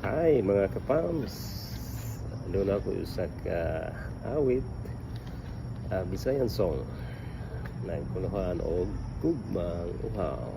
Hi mga kapams, doon ako sa awit Bisayan song nagpunuhan og gugmang uhaw.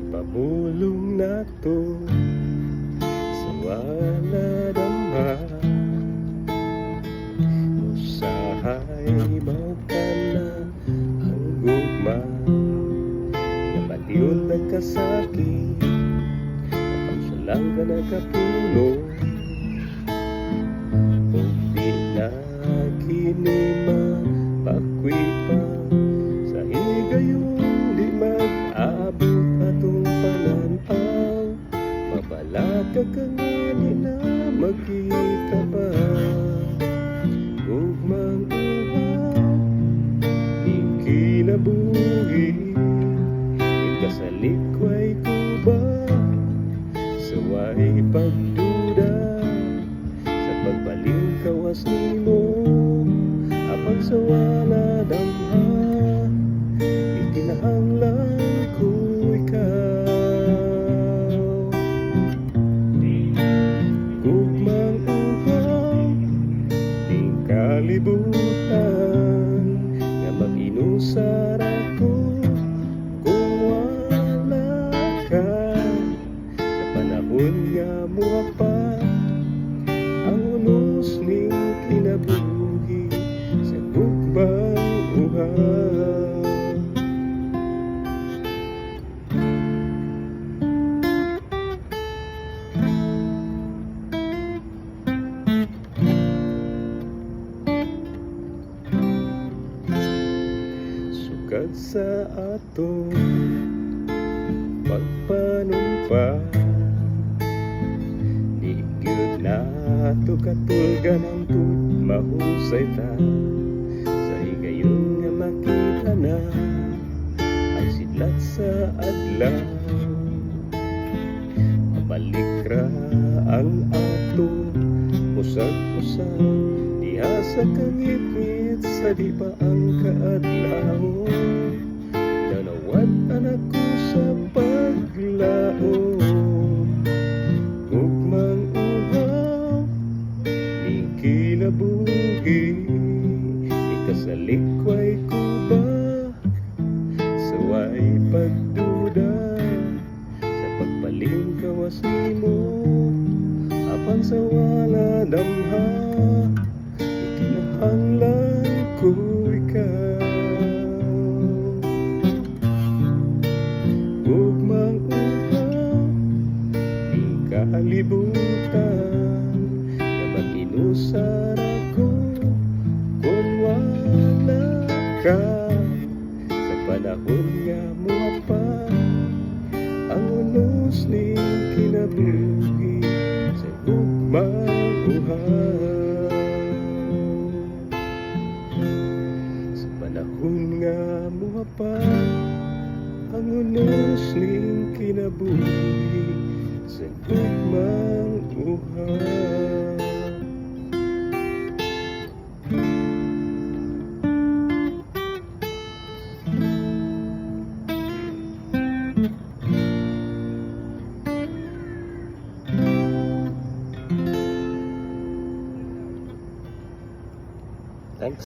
Pabulong na to sa wala damha, usahay magkana ang gugma, nabatiyon nagkasakit, napagsulang ka nakapuno, kung di na kinima pakwi pa sa higayon di mag-abot atong pananaw, mabalaka ka nga nila magkita pa. Gugmang uhaw di kinabuhi, ikasalikway ko ba sa way pagduda, sa pagbaling kawas nimo apang sa wala damha, ikinahanglan ko ikaw. Gugmang uhaw di kalibutan nga mag-inusar ako kung wala ka, sa panahon nga muapa ang unos ning kinabuhi sa gugmang uhaw. Sugad sa atong pagpanumpa, di gyud nato katulgan ang mahusay ta, sa higayon nga makita na ay sidlat sa adlaw, mabalik ra ang ato usag-usag diha sa kangit-ngit sa di pa ang kaadlaw, danawat anak ko sa paglaom. Gugmang uhaw di kinabuhi, ikasalikway ko ba sa way pagduda, sa pagpaling kawas nimo apan sa wala damha, ikinahanglan ko ikaw. Gugmang uhaw di kalibutan nga mag-inusar ako kung wala ka, sa panahon nga muapa ang unos ning kinabuhi sa gugmang uhaw. Sa panahon nga muapa ang unos ning kinabuhi